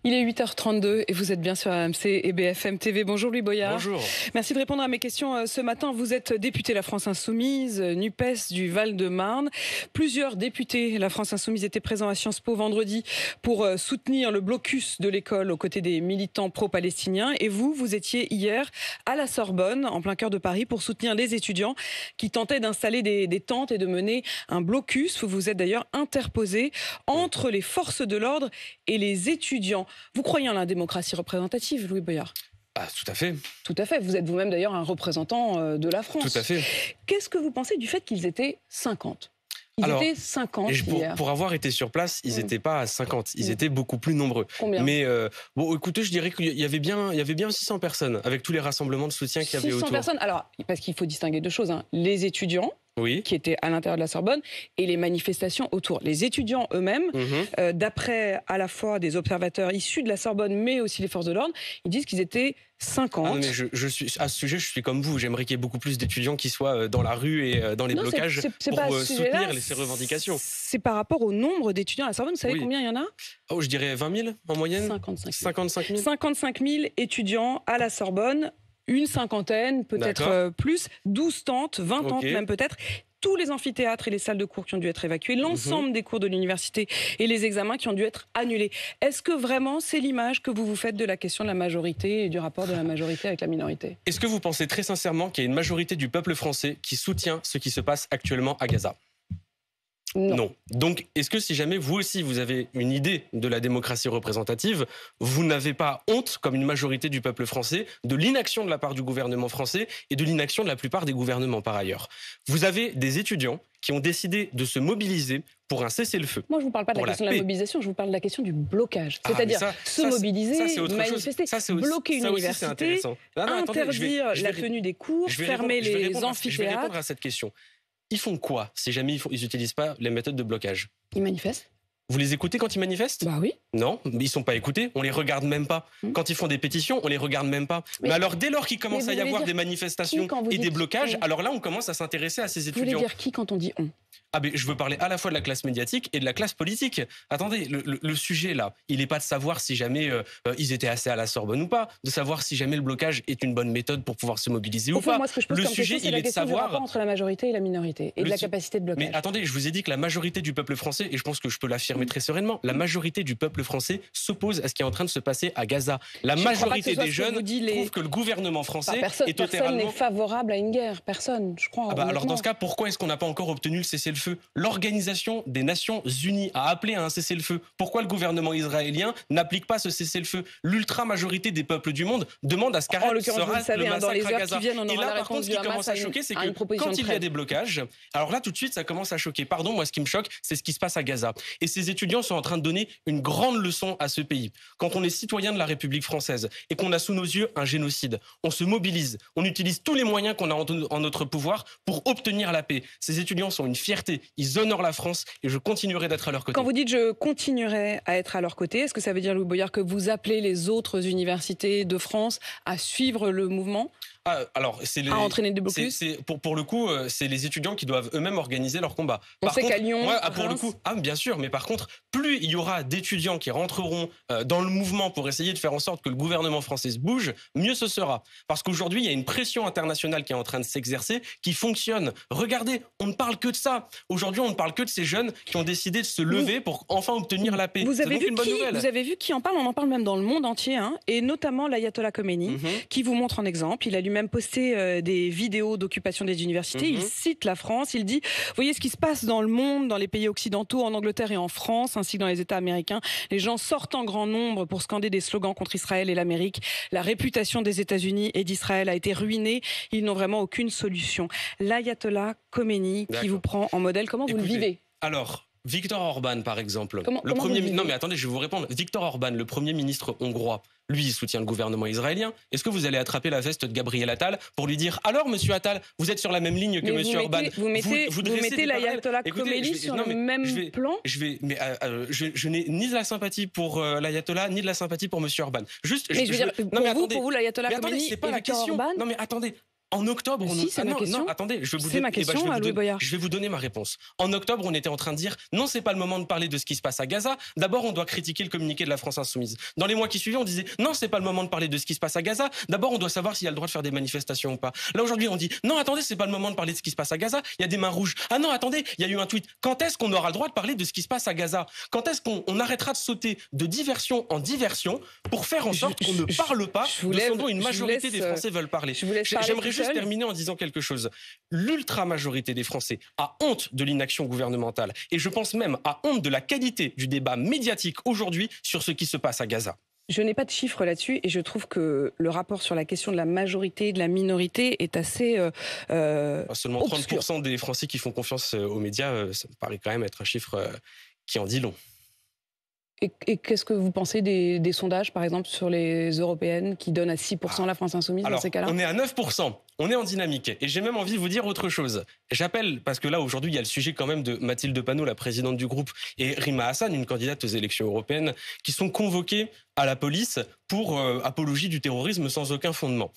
Il est 8h32 et vous êtes bien sur AMC et BFM TV. Bonjour Louis Boyard. Bonjour. Merci de répondre à mes questions ce matin. Vous êtes député La France Insoumise, NUPES du Val-de-Marne. Plusieurs députés La France Insoumise étaient présents à Sciences Po vendredi pour soutenir le blocus de l'école aux côtés des militants pro-palestiniens. Et vous étiez hier à la Sorbonne, en plein cœur de Paris, pour soutenir les étudiants qui tentaient d'installer des tentes et de mener un blocus. Vous vous êtes d'ailleurs interposé entre les forces de l'ordre et les étudiants. Vous croyez en la démocratie représentative, Louis Boyard ? Tout à fait. Tout à fait. Vous êtes vous-même d'ailleurs un représentant de la France. Tout à fait. Qu'est-ce que vous pensez du fait qu'ils étaient 50 ? Ils étaient 50 hier. Pour avoir été sur place, ils n'étaient pas à 50, ils étaient beaucoup plus nombreux. Combien ? Mais bon, écoutez, je dirais qu'il y avait bien 600 personnes, avec tous les rassemblements de soutien qu'il y avait autour. 600 personnes. Alors, parce qu'il faut distinguer deux choses, hein. Les étudiants, oui, qui étaient à l'intérieur de la Sorbonne, et les manifestations autour. Les étudiants eux-mêmes, d'après à la fois des observateurs issus de la Sorbonne, mais aussi les forces de l'ordre, ils disent qu'ils étaient 50. Ah non, mais je suis, à ce sujet, je suis comme vous. J'aimerais qu'il y ait beaucoup plus d'étudiants qui soient dans la rue et dans les blocages pour soutenir ces revendications. C'est par rapport au nombre d'étudiants à la Sorbonne. Vous savez combien il y en a ? Je dirais 20 000 en moyenne. 55 000. 55 000 étudiants à la Sorbonne. Une cinquantaine, peut-être plus, 12 tentes, 20 tentes même peut-être. Tous les amphithéâtres et les salles de cours qui ont dû être évacués, l'ensemble des cours de l'université et les examens qui ont dû être annulés. Est-ce que vraiment c'est l'image que vous vous faites de la question de la majorité et du rapport de la majorité avec la minorité ? Est-ce que vous pensez très sincèrement qu'il y a une majorité du peuple français qui soutient ce qui se passe actuellement à Gaza ? Non. Donc, est-ce que si jamais vous aussi vous avez une idée de la démocratie représentative, vous n'avez pas honte, comme une majorité du peuple français, de l'inaction de la part du gouvernement français et de l'inaction de la plupart des gouvernements par ailleurs ? Vous avez des étudiants qui ont décidé de se mobiliser pour un cessez-le-feu. Moi, je ne vous parle pas de la question de la mobilisation, je vous parle de la question du blocage. C'est-à-dire mobiliser, manifester, bloquer une université, interdire la tenue des cours, fermer les amphithéâtres. Je vais répondre à cette question. Ils font quoi si jamais ils n'utilisent pas les méthodes de blocage ? Ils manifestent. Vous les écoutez quand ils manifestent ? Bah oui. Non, ils ne sont pas écoutés, on les regarde même pas. Quand ils font des pétitions, on les regarde même pas. Mais alors dès lors qu'il commence à y avoir des manifestations et des blocages, alors là on commence à s'intéresser à ces étudiants. Vous voulez dire qui quand on dit on ? Je veux parler à la fois de la classe médiatique et de la classe politique. Attendez, le sujet là, il n'est pas de savoir si jamais ils étaient assez à la Sorbonne ou pas, de savoir si jamais le blocage est une bonne méthode pour pouvoir se mobiliser ou pas. Moi, ce que je pose le comme sujet, question, c'est la question du rapport entre la majorité et la minorité et de la capacité de blocage. Mais attendez, je vous ai dit que la majorité du peuple français, et je pense que je peux l'affirmer très sereinement, la majorité du peuple français s'oppose à ce qui est en train de se passer à Gaza. La majorité des jeunes trouve que le gouvernement français est totalement... Personne n'est favorable à une guerre, personne, je crois. Alors dans ce cas, pourquoi est-ce qu'on n'a pas encore obtenu le cessez-le-feu ? L'Organisation des Nations Unies a appelé à un cessez-le-feu. Pourquoi le gouvernement israélien n'applique pas ce cessez-le-feu ? L'ultra-majorité des peuples du monde demande à ce qu'arrête se rase le massacre à Gaza. Et là, par contre, ce qui commence à choquer, c'est que quand il y a des blocages, alors là, tout de suite, ça commence à choquer. Pardon, moi, ce qui me choque, c'est ce qui se passe à Gaza. Et ces étudiants sont en train de donner une grande leçon à ce pays. Quand on est citoyen de la République française et qu'on a sous nos yeux un génocide, on se mobilise, on utilise tous les moyens qu'on a en notre pouvoir pour obtenir la paix. Ces étudiants sont une fierté, ils honorent la France et je continuerai d'être à leur côté. Quand vous dites je continuerai à être à leur côté, est-ce que ça veut dire, Louis Boyard, que vous appelez les autres universités de France à suivre le mouvement ? À entraîner des blocus. Pour le coup, c'est les étudiants qui doivent eux-mêmes organiser leur combat. On sait qu'à Lyon, pour le coup, bien sûr, mais par contre, plus il y aura d'étudiants qui rentreront dans le mouvement pour essayer de faire en sorte que le gouvernement français se bouge, mieux ce sera. Parce qu'aujourd'hui, il y a une pression internationale qui est en train de s'exercer, qui fonctionne. Regardez, on ne parle que de ça. Aujourd'hui, on ne parle que de ces jeunes qui ont décidé de se lever pour enfin obtenir la paix. Vous avez vu qui en parle ? On en parle même dans le monde entier, et notamment l'ayatollah Khomeini, qui vous montre en exemple. Il a lui-même posté des vidéos d'occupation des universités. Il cite la France. Il dit « Voyez ce qui se passe dans le monde, dans les pays occidentaux, en Angleterre et en France, ainsi que dans les États américains. Les gens sortent en grand nombre pour scander des slogans contre Israël et l'Amérique. La réputation des États-Unis et d'Israël a été ruinée. Ils n'ont vraiment aucune solution. » L'ayatollah Khomeini qui vous prend en modèle, comment vous le vivez ? Alors, Viktor Orban, par exemple. Non, mais attendez, je vais vous répondre. Viktor Orban, le Premier ministre hongrois, lui, il soutient le gouvernement israélien. Est-ce que vous allez attraper la veste de Gabriel Attal pour lui dire « Alors, monsieur Attal, vous êtes sur la même ligne que monsieur Orban ?» Vous mettez l'ayatollah Khomeini sur le même plan ? Je n'ai ni de la sympathie pour l'ayatollah, ni de la sympathie pour monsieur Orban. Pour vous, l'ayatollah Khomeini c'est pas la question. Orban ? Non, mais attendez. En octobre, si, c'est ma question. Non, attendez, c'est ma question à Louis Boyard. Je vais vous donner ma réponse. En octobre, on était en train de dire non, c'est pas le moment de parler de ce qui se passe à Gaza. D'abord, on doit critiquer le communiqué de la France Insoumise. Dans les mois qui suivaient, on disait non, c'est pas le moment de parler de ce qui se passe à Gaza. D'abord, on doit savoir s'il y a le droit de faire des manifestations ou pas. Là aujourd'hui, on dit non, attendez, c'est pas le moment de parler de ce qui se passe à Gaza. Il y a des mains rouges. Ah non, attendez, il y a eu un tweet. Quand est-ce qu'on aura le droit de parler de ce qui se passe à Gaza? Quand est-ce qu'on arrêtera de sauter de diversion en diversion pour faire en sorte qu'on ne parle pas de ce dont une majorité des Français veulent parler? J'aimerais juste terminer en disant quelque chose. L'ultra-majorité des Français a honte de l'inaction gouvernementale et je pense même a honte de la qualité du débat médiatique aujourd'hui sur ce qui se passe à Gaza. Je n'ai pas de chiffres là-dessus et je trouve que le rapport sur la question de la majorité et de la minorité est assez seulement 30% des Français qui font confiance aux médias, ça me paraît quand même être un chiffre qui en dit long. Et qu'est-ce que vous pensez des sondages, par exemple, sur les européennes qui donnent à 6% la France Insoumise dans ces cas-là? On est à 9%, on est en dynamique. Et j'ai même envie de vous dire autre chose. J'appelle, parce que là, aujourd'hui, il y a le sujet quand même de Mathilde Panot, la présidente du groupe, et Rima Hassan, une candidate aux élections européennes, qui sont convoquées à la police pour apologie du terrorisme sans aucun fondement.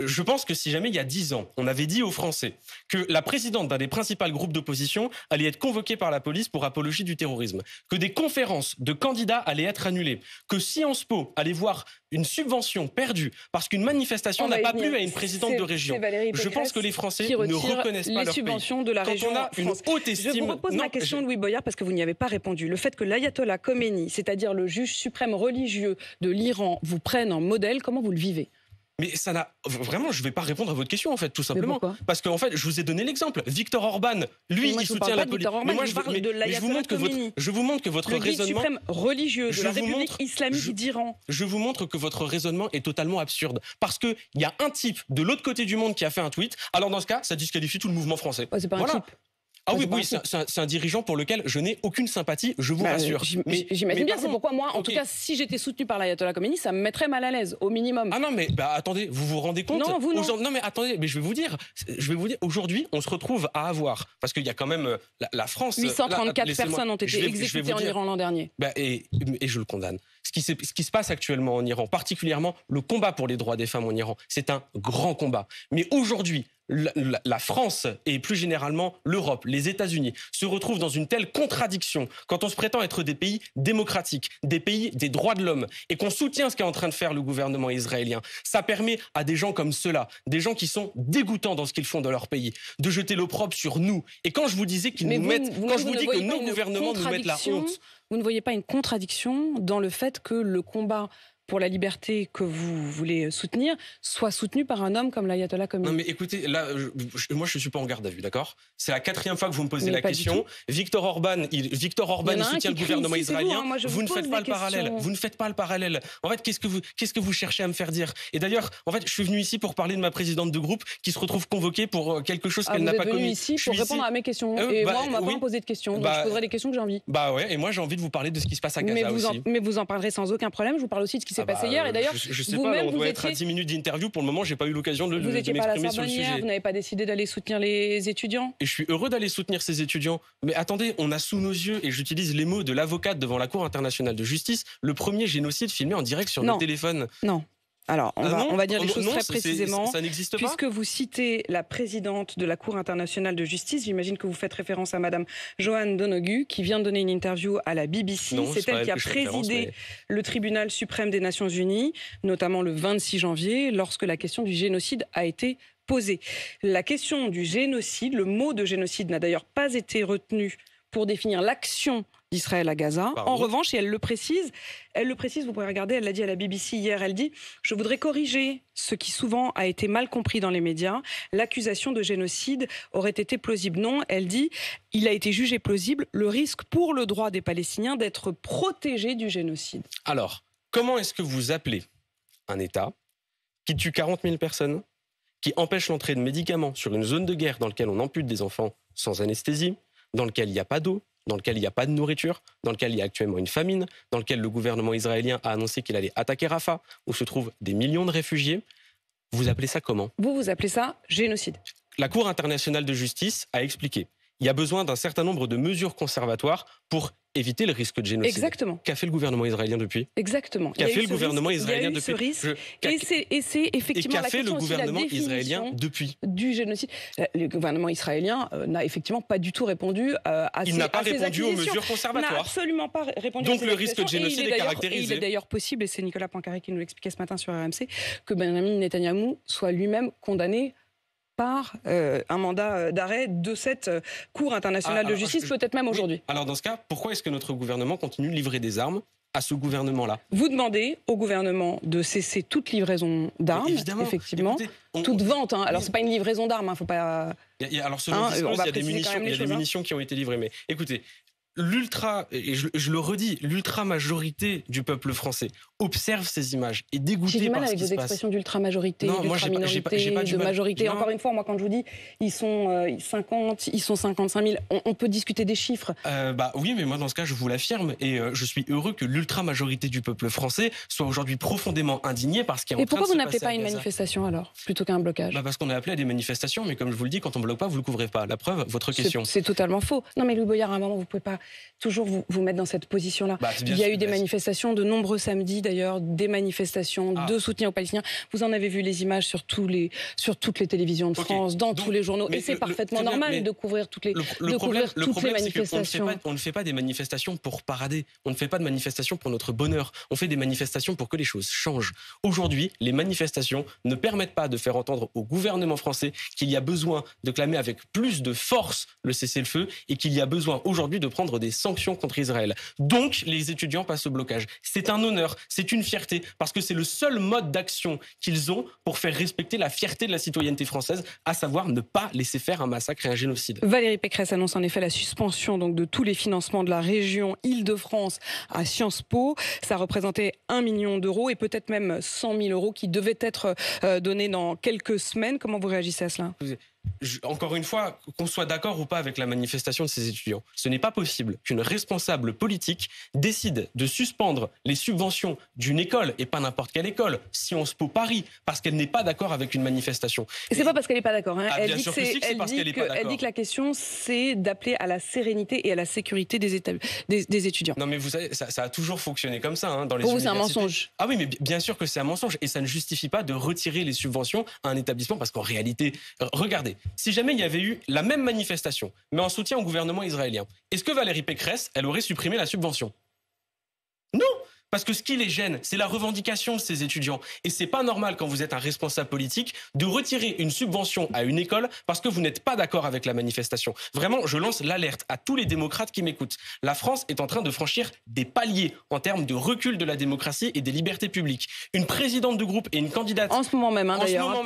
Je pense que si jamais il y a 10 ans, on avait dit aux Français que la présidente d'un des principaux groupes d'opposition allait être convoquée par la police pour apologie du terrorisme, que des conférences de candidats allaient être annulées, que Sciences Po allait voir une subvention perdue parce qu'une manifestation n'a pas plu à une présidente de région, je pense que les Français ne reconnaissent pas leur subventions pays. De la région. Quand on a une haute estime... Je vous repose ma question, Louis Boyard, parce que vous n'y avez pas répondu. Le fait que l'ayatollah Khomeini, c'est-à-dire le juge suprême religieux de l'Iran, vous prenne en modèle, comment vous le vivez? Mais ça n'a vraiment, je ne vais pas répondre à votre question en fait, tout simplement. Parce qu'en fait, je vous ai donné l'exemple. Viktor Orban, lui, il soutient la politique. Mais moi, je vous montre que votre le raisonnement, guide suprême religieux de la République islamique d'Iran. Je vous montre que votre raisonnement est totalement absurde. Parce que il y a un type de l'autre côté du monde qui a fait un tweet. Alors dans ce cas, ça disqualifie tout le mouvement français. C'est pas un type. Ah oui, c'est un dirigeant pour lequel je n'ai aucune sympathie, je vous rassure. J'imagine bien, c'est pourquoi moi, en tout cas, si j'étais soutenu par l'ayatollah Khomeini, ça me mettrait mal à l'aise, au minimum. Ah non, mais attendez, vous vous rendez compte? Non, vous non. Non, mais attendez, mais je vais vous dire, aujourd'hui, on se retrouve à avoir, parce qu'il y a quand même la France... 834 personnes ont été exécutées en Iran l'an dernier. Et je le condamne. Ce qui se passe actuellement en Iran, particulièrement le combat pour les droits des femmes en Iran, c'est un grand combat. Mais aujourd'hui, la France et plus généralement l'Europe, les États-Unis se retrouvent dans une telle contradiction quand on se prétend être des pays démocratiques, des pays des droits de l'homme et qu'on soutient ce qu'est en train de faire le gouvernement israélien. Ça permet à des gens comme ceux-là, des gens qui sont dégoûtants dans ce qu'ils font dans leur pays, de jeter l'opprobre sur nous. Et quand je vous disais qu'ils nous mettent, quand je vous dis que nos gouvernements nous mettent la honte, vous ne voyez pas une contradiction dans le fait que le combat pour la liberté que vous voulez soutenir, soit soutenu par un homme comme l'ayatollah Khomeini? Non mais écoutez, là, moi je ne suis pas en garde à vue, d'accord? C'est la 4e fois que vous me posez la question. Viktor Orban, il soutient le gouvernement israélien. Vous ne faites pas le parallèle. Vous ne faites pas le parallèle. En fait, qu'est-ce que vous cherchez à me faire dire? Et d'ailleurs, en fait, je suis venu ici pour parler de ma présidente de groupe qui se retrouve convoquée pour quelque chose qu'elle n'a pas commis. Je suis venu ici pour répondre à mes questions. Et moi, on m'a pas posé de questions. Donc je poserai les questions que j'ai envie. Bah ouais, et moi j'ai envie de vous parler de ce qui se passe à Gaza aussi. Mais vous en parlerez sans aucun problème. Je vous parle aussi de ce qui s'est passé hier. Et d'ailleurs, je sais pas, on doit être à 10 minutes d'interview. Pour le moment, j'ai pas eu l'occasion de m'exprimer sur le sujet. Vous n'étiez pas à la Sorbonne hier, vous n'avez pas décidé d'aller soutenir les étudiants? Et je suis heureux d'aller soutenir ces étudiants. Mais attendez, on a sous nos yeux, et j'utilise les mots de l'avocate devant la Cour internationale de justice, le premier génocide filmé en direct sur nos téléphones. Non. Alors, on va dire les choses très précisément. Ça n'existe pas. Puisque vous citez la présidente de la Cour internationale de justice, j'imagine que vous faites référence à Madame Johanne Donoghue, qui vient de donner une interview à la BBC. C'est elle qui a présidé le tribunal suprême des Nations Unies, notamment le 26 janvier, lorsque la question du génocide a été posée. La question du génocide, le mot de génocide n'a d'ailleurs pas été retenu pour définir l'action d'Israël à Gaza. En revanche, et elle le précise, vous pourrez regarder, elle l'a dit à la BBC hier, elle dit « Je voudrais corriger ce qui souvent a été mal compris dans les médias. L'accusation de génocide aurait été plausible. » Non, elle dit « Il a été jugé plausible le risque pour le droit des Palestiniens d'être protégés du génocide. » Alors, comment est-ce que vous appelez un État qui tue 40 000 personnes, qui empêche l'entrée de médicaments sur une zone de guerre dans laquelle on ampute des enfants sans anesthésie, dans lequel il n'y a pas d'eau, dans lequel il n'y a pas de nourriture, dans lequel il y a actuellement une famine, dans lequel le gouvernement israélien a annoncé qu'il allait attaquer Rafah, où se trouvent des millions de réfugiés? Vous appelez ça comment? Vous appelez ça génocide. La Cour internationale de justice a expliqué qu'il y a besoin d'un certain nombre de mesures conservatoires pour éviter le risque de génocide. Exactement. Qu'a fait le gouvernement israélien depuis? Exactement. Qu'a fait le gouvernement israélien depuis? Et c'est effectivement la question aussi de la israélien depuis du génocide. Le gouvernement israélien n'a effectivement pas du tout répondu à ces accusations. Il n'a pas répondu aux mesures conservatoires. Il n'a absolument pas répondu Donc à ces le risque de génocide est caractérisé. Il est d'ailleurs possible, et c'est Nicolas Poincaré qui nous l'expliquait ce matin sur RMC, que Benjamin Netanyahou soit lui-même condamné par un mandat d'arrêt de cette Cour internationale de justice, peut-être même aujourd'hui. Alors dans ce cas, pourquoi est-ce que notre gouvernement continue de livrer des armes à ce gouvernement-là? Vous demandez au gouvernement de cesser toute livraison d'armes, effectivement, toute vente. Alors c'est pas une livraison d'armes, faut pas. Alors selon le discours, il y a des munitions qui ont été livrées. Mais écoutez, et je le redis, l'ultra-majorité du peuple français observe ces images, est dégoûtée par ce qui se passe. J'ai du mal avec vos expressions d'ultra-majorité, d'ultra-minorité, de majorité. Encore une fois, moi quand je vous dis, ils sont 50, ils sont 55 000, on peut discuter des chiffres. Oui, mais moi dans ce cas, je vous l'affirme, et je suis heureux que l'ultra-majorité du peuple français soit aujourd'hui profondément indignée par ce qui est en train de se passer. Et pourquoi vous n'appelez pas une manifestation alors, plutôt qu'un blocage? Parce qu'on a appelé à des manifestations, mais comme je vous le dis, quand on bloque pas, vous le couvrez pas. La preuve, votre question. C'est totalement faux. Non mais Louis Boyard, à un moment, vous pouvez pas toujours vous mettre dans cette position-là. Il y a eu des manifestations, de nombreux samedis d'ailleurs, des manifestations de soutien aux Palestiniens. Vous en avez vu les images sur toutes les télévisions de France, dans tous les journaux. Et c'est parfaitement normal de couvrir toutes les manifestations. On ne fait pas des manifestations pour parader. On ne fait pas de manifestations pour notre bonheur. On fait des manifestations pour que les choses changent. Aujourd'hui, les manifestations ne permettent pas de faire entendre au gouvernement français qu'il y a besoin de clamer avec plus de force le cessez-le-feu et qu'il y a besoin aujourd'hui de prendre des sanctions contre Israël. Donc, les étudiants passent au blocage. C'est un honneur, c'est une fierté, parce que c'est le seul mode d'action qu'ils ont pour faire respecter la fierté de la citoyenneté française, à savoir ne pas laisser faire un massacre et un génocide. Valérie Pécresse annonce en effet la suspension de tous les financements de la région Île-de-France à Sciences Po. Ça représentait 1 million d'euros et peut-être même 100 000 euros qui devaient être donnés dans quelques semaines. Comment vous réagissez à cela ? Encore une fois, qu'on soit d'accord ou pas avec la manifestation de ces étudiants, ce n'est pas possible qu'une responsable politique décide de suspendre les subventions d'une école, et pas n'importe quelle école, Sciences Po Paris, parce qu'elle n'est pas d'accord avec une manifestation. Et c'est pas parce qu'elle n'est pas d'accord. Elle dit que la question, c'est d'appeler à la sérénité et à la sécurité des étudiants. Non mais vous savez, ça a toujours fonctionné comme ça dans les universités. Pour vous, c'est un mensonge. Ah oui, mais bien sûr que c'est un mensonge, et ça ne justifie pas de retirer les subventions à un établissement, parce qu'en réalité, regardez, si jamais il y avait eu la même manifestation, mais en soutien au gouvernement israélien, est-ce que Valérie Pécresse, elle aurait supprimé la subvention? Non! Parce que ce qui les gêne, c'est la revendication de ces étudiants. Et c'est pas normal, quand vous êtes un responsable politique, de retirer une subvention à une école parce que vous n'êtes pas d'accord avec la manifestation. Vraiment, je lance l'alerte à tous les démocrates qui m'écoutent. La France est en train de franchir des paliers en termes de recul de la démocratie et des libertés publiques. Une présidente de groupe et une candidate... En ce moment même, d'ailleurs.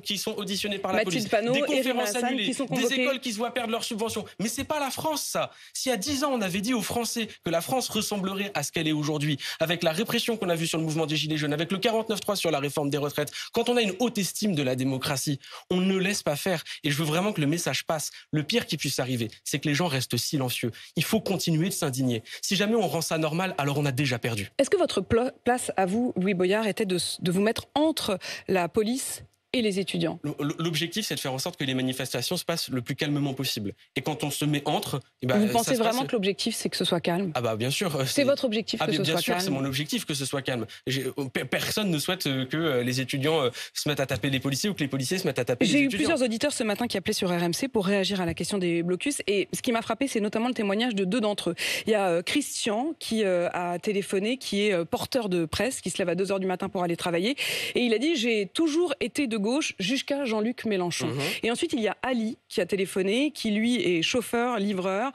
Qui sont auditionnées par la police. Panot, des conférences Hassan, annulées, des écoles qui se voient perdre leurs subventions. Mais c'est pas la France, ça. S'il y a 10 ans, on avait dit aux Français que la France ressemblerait à ce qu'elle est aujourd'hui, avec la répression qu'on a vue sur le mouvement des Gilets jaunes, avec le 49.3 sur la réforme des retraites, quand on a une haute estime de la démocratie, on ne laisse pas faire. Et je veux vraiment que le message passe. Le pire qui puisse arriver, c'est que les gens restent silencieux. Il faut continuer de s'indigner. Si jamais on rend ça normal, alors on a déjà perdu. Est-ce que votre place à vous, Louis Boyard, était de vous mettre entre la police et les étudiants? L'objectif, c'est de faire en sorte que les manifestations se passent le plus calmement possible. Et quand on se met entre... Vous pensez vraiment que l'objectif, c'est que ce soit calme? Ah bah bien sûr. C'est votre objectif que ce soit calme? Bien sûr, c'est mon objectif que ce soit calme. Personne ne souhaite que les étudiants se mettent à taper les policiers ou que les policiers se mettent à taper les étudiants. J'ai eu plusieurs auditeurs ce matin qui appelaient sur RMC pour réagir à la question des blocus. Et ce qui m'a frappé, c'est notamment le témoignage de 2 d'entre eux. Il y a Christian qui a téléphoné, qui est porteur de presse, qui se lève à 2h du matin pour aller travailler. Et il a dit « J'ai toujours été de gauche jusqu'à Jean-Luc Mélenchon. Et ensuite, il y a Ali qui a téléphoné, qui lui est chauffeur, livreur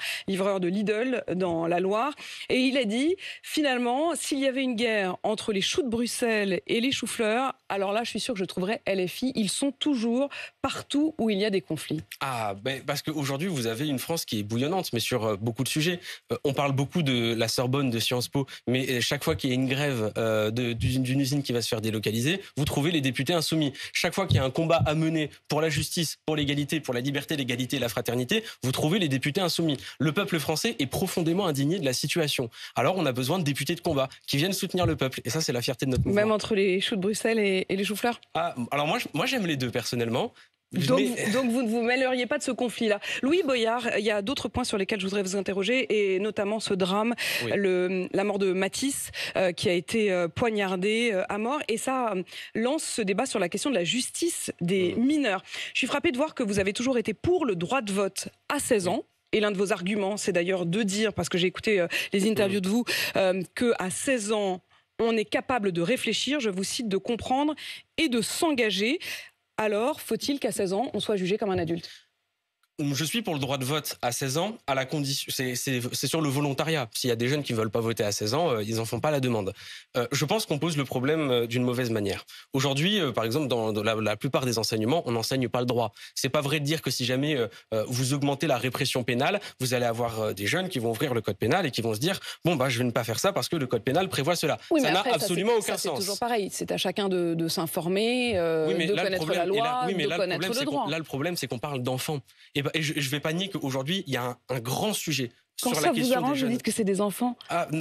de Lidl dans la Loire. Et il a dit, finalement, s'il y avait une guerre entre les choux de Bruxelles et les choux-fleurs, alors là, je suis sûr que je trouverais LFI. Ils sont toujours partout où il y a des conflits. Ah, parce qu'aujourd'hui, vous avez une France qui est bouillonnante, mais sur beaucoup de sujets. On parle beaucoup de la Sorbonne, de Sciences Po, mais chaque fois qu'il y a une grève d'une usine qui va se faire délocaliser, vous trouvez les députés insoumis. Chaque fois qu'il y a un combat à mener pour la justice, pour l'égalité, pour la liberté, l'égalité et la fraternité, vous trouvez les députés insoumis. Le peuple français est profondément indigné de la situation. Alors on a besoin de députés de combat qui viennent soutenir le peuple. Et ça, c'est la fierté de notre mouvement. Même entre les choux de Bruxelles et les choux-fleurs? Alors moi j'aime les deux personnellement. Donc vous ne vous mêleriez pas de ce conflit-là. Louis Boyard, il y a d'autres points sur lesquels je voudrais vous interroger, et notamment ce drame, la mort de Mathis, qui a été poignardé à mort. Et ça lance ce débat sur la question de la justice des mineurs. Je suis frappée de voir que vous avez toujours été pour le droit de vote à 16 ans. Et l'un de vos arguments, c'est d'ailleurs de dire, parce que j'ai écouté les interviews de vous, qu'à 16 ans, on est capable de réfléchir, je vous cite, de comprendre et de s'engager. Alors, faut-il qu'à 16 ans, on soit jugé comme un adulte ? Je suis pour le droit de vote à 16 ans, à la condition, c'est sur le volontariat. S'il y a des jeunes qui ne veulent pas voter à 16 ans, ils n'en font pas la demande. Je pense qu'on pose le problème d'une mauvaise manière. Aujourd'hui, par exemple, dans la plupart des enseignements, on n'enseigne pas le droit. C'est pas vrai de dire que si jamais vous augmentez la répression pénale, vous allez avoir des jeunes qui vont ouvrir le code pénal et qui vont se dire « bon, je vais ne pas faire ça parce que le code pénal prévoit cela ». Oui, ça n'a absolument aucun sens. C'est toujours pareil. C'est à chacun de s'informer, de connaître la loi, de connaître le droit. Là, le problème, c'est qu'on parle d'enfants. Et je ne vais pas nier qu'aujourd'hui, il y a un grand sujet. Quand ça vous arrange, vous dites que c'est des enfants.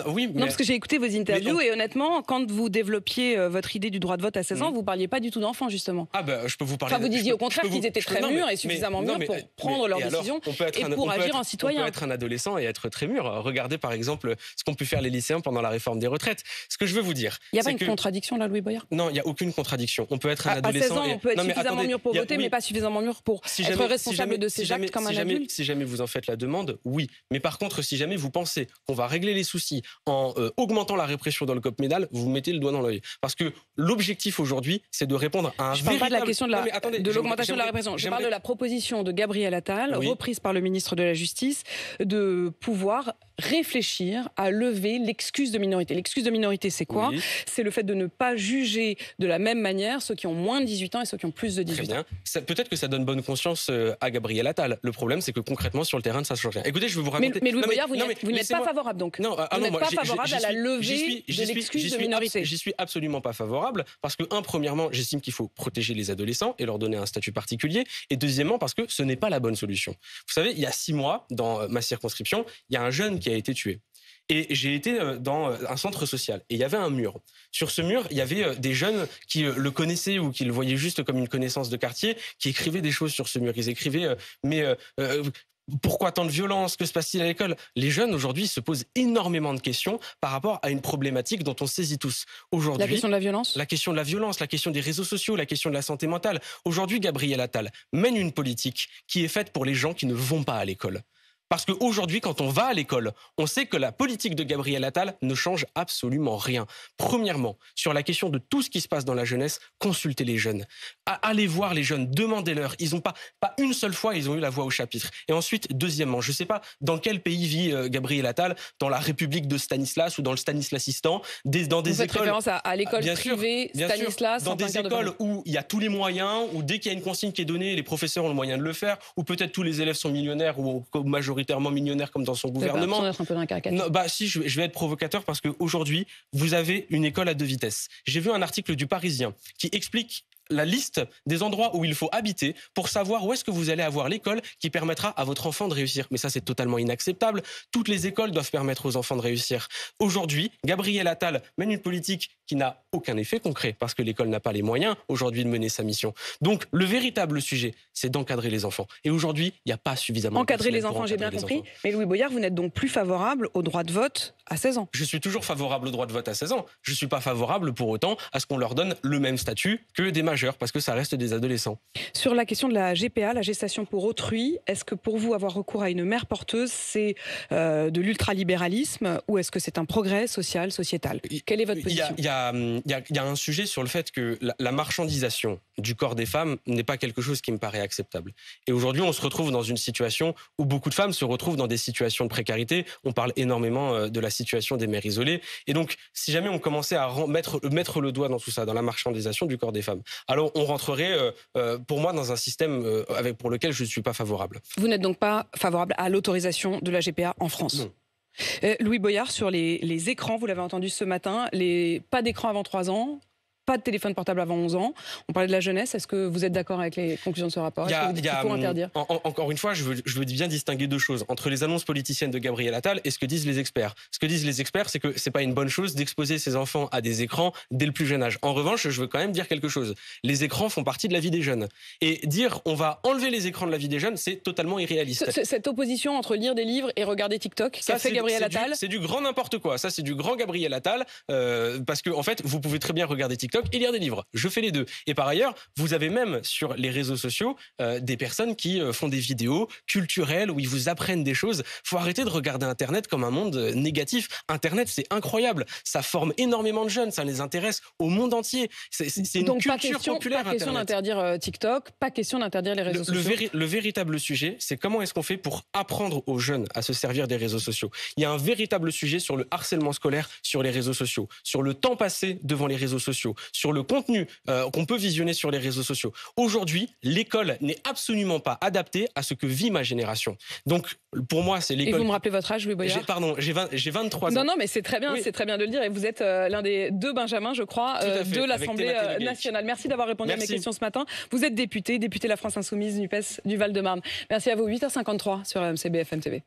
Oui, mais... Non, parce que j'ai écouté vos interviews et honnêtement, quand vous développiez votre idée du droit de vote à 16 ans, vous ne parliez pas du tout d'enfants, justement. Je peux vous parler... Enfin, vous disiez au contraire qu'ils étaient très mûrs et suffisamment mûrs pour prendre leurs décisions et pour agir en citoyen. On peut être un adolescent et être très mûr. Regardez par exemple ce qu'ont pu faire les lycéens pendant la réforme des retraites. Ce que je veux vous dire... Il n'y a pas une contradiction là, Louis Boyard ? Non, il n'y a aucune contradiction. On peut être un adolescent... À 16 ans, on peut être suffisamment mûr pour voter, mais pas suffisamment mûr pour être responsable de ses actes comme un adulte. Si jamais vous en faites la demande, oui. Mais par contre, si jamais vous pensez qu'on va régler les soucis en augmentant la répression dans le code pénal, vous mettez le doigt dans l'œil. Parce que l'objectif aujourd'hui, c'est de répondre à un véritable... Je ne parle pas de la question de l'augmentation de la répression. Je parle de la proposition de Gabriel Attal, reprise par le ministre de la Justice, de pouvoir réfléchir à lever l'excuse de minorité. L'excuse de minorité, c'est quoi ? C'est le fait de ne pas juger de la même manière ceux qui ont moins de 18 ans et ceux qui ont plus de 18 ans. Peut-être que ça donne bonne conscience à Gabriel Attal. Le problème, c'est que concrètement, sur le terrain, ça ne change rien. Écoutez, je vais vous raconter... Mais Louis Boyard, vous n'êtes pas favorable donc. Non, vous n'êtes pas favorable à la levée de l'excuse de minorité. J'y suis absolument pas favorable parce que, premièrement, j'estime qu'il faut protéger les adolescents et leur donner un statut particulier. Et deuxièmement, parce que ce n'est pas la bonne solution. Vous savez, il y a 6 mois, dans ma circonscription, il y a un jeune qui a été tué. Et j'ai été dans un centre social et il y avait un mur. Sur ce mur, il y avait des jeunes qui le connaissaient ou qui le voyaient juste comme une connaissance de quartier, qui écrivaient des choses sur ce mur. Ils écrivaient pourquoi tant de violence? Que se passe-t-il à l'école? Les jeunes, aujourd'hui, se posent énormément de questions par rapport à une problématique dont on saisit tous. Aujourd'hui, la question de la violence? La question de la violence, la question des réseaux sociaux, la question de la santé mentale. Aujourd'hui, Gabriel Attal mène une politique qui est faite pour les gens qui ne vont pas à l'école. Parce qu'aujourd'hui, quand on va à l'école, on sait que la politique de Gabriel Attal ne change absolument rien. Premièrement, sur la question de tout ce qui se passe dans la jeunesse, consultez les jeunes. Allez voir les jeunes, demandez-leur. Ils n'ont pas une seule fois, ils ont eu la voix au chapitre. Et ensuite, deuxièmement, je ne sais pas dans quel pays vit Gabriel Attal, dans la République de Stanislas ou dans le Stanislasistan, dans des Vous faites écoles... référence à l'école privée Stanislas, dans des écoles où il y a tous les moyens, où dès qu'il y a une consigne qui est donnée, les professeurs ont le moyen de le faire, où peut-être tous les élèves sont millionnaires ou majoritairement millionnaire comme dans son gouvernement. Être un peu d'un caricature. Non, si, je vais être provocateur parce qu'aujourd'hui, vous avez une école à 2 vitesses. J'ai vu un article du Parisien qui explique la liste des endroits où il faut habiter pour savoir où est-ce que vous allez avoir l'école qui permettra à votre enfant de réussir. Mais ça, c'est totalement inacceptable. Toutes les écoles doivent permettre aux enfants de réussir. Aujourd'hui, Gabriel Attal mène une politique qui n'a aucun effet concret parce que l'école n'a pas les moyens aujourd'hui de mener sa mission. Donc, le véritable sujet, c'est d'encadrer les enfants. Et aujourd'hui, il n'y a pas suffisamment encadrer les enfants, j'ai bien compris. Mais Louis Boyard, vous n'êtes donc plus favorable au droit de vote à 16 ans? Je suis toujours favorable au droit de vote à 16 ans. Je ne suis pas favorable pour autant à ce qu'on leur donne le même statut que des majeurs, parce que ça reste des adolescents. Sur la question de la GPA, la gestation pour autrui, est-ce que pour vous, avoir recours à une mère porteuse, c'est de l'ultralibéralisme ou est-ce que c'est un progrès social, sociétal? Quelle est votre position? Il y a un sujet sur le fait que la marchandisation du corps des femmes n'est pas quelque chose qui me paraît acceptable. Et aujourd'hui, on se retrouve dans une situation où beaucoup de femmes se retrouvent dans des situations de précarité. On parle énormément de la situation des mères isolées. Et donc, si jamais on commençait à mettre le doigt dans tout ça, dans la marchandisation du corps des femmes, alors on rentrerait, pour moi, dans un système pour lequel je ne suis pas favorable. Vous n'êtes donc pas favorable à l'autorisation de la GPA en France? Non. Louis Boyard, sur les écrans, vous l'avez entendu ce matin, pas d'écran avant 3 ans, pas de téléphone portable avant 11 ans. On parlait de la jeunesse. Est-ce que vous êtes d'accord avec les conclusions de ce rapport? Est-ce que vous dites qu'il faut interdire? Encore une fois, je veux bien distinguer deux choses entre les annonces politiciennes de Gabriel Attal et ce que disent les experts. Ce que disent les experts, c'est que c'est pas une bonne chose d'exposer ses enfants à des écrans dès le plus jeune âge. En revanche, je veux quand même dire quelque chose. Les écrans font partie de la vie des jeunes. Et dire on va enlever les écrans de la vie des jeunes, c'est totalement irréaliste. Cette opposition entre lire des livres et regarder TikTok, qu'a fait Gabriel Attal? C'est du grand n'importe quoi. Ça, c'est du grand Gabriel Attal. Parce que, en fait, vous pouvez très bien regarder TikTok et lire des livres. Je fais les deux. Et par ailleurs, vous avez même sur les réseaux sociaux des personnes qui font des vidéos culturelles où ils vous apprennent des choses. Faut arrêter de regarder Internet comme un monde négatif. Internet, c'est incroyable. Ça forme énormément de jeunes. Ça les intéresse au monde entier. C'est une culture populaire. Pas question d'interdire TikTok, pas question d'interdire les réseaux sociaux. Le véritable sujet, c'est comment est-ce qu'on fait pour apprendre aux jeunes à se servir des réseaux sociaux. Il y a un véritable sujet sur le harcèlement scolaire sur les réseaux sociaux, sur le temps passé devant les réseaux sociaux, sur le contenu qu'on peut visionner sur les réseaux sociaux. Aujourd'hui, l'école n'est absolument pas adaptée à ce que vit ma génération. Donc, pour moi, c'est l'école... Et vous me rappelez votre âge, Louis Boyard? Pardon, j'ai 23 ans. Non, mais c'est très bien, oui. C'est très bien de le dire. Et vous êtes l'un des deux Benjamins, je crois, de l'Assemblée nationale. Merci d'avoir répondu à mes questions ce matin. Vous êtes député de la France Insoumise, NUPES du Val-de-Marne. Merci à vous, 8h53 sur RMC BFM TV.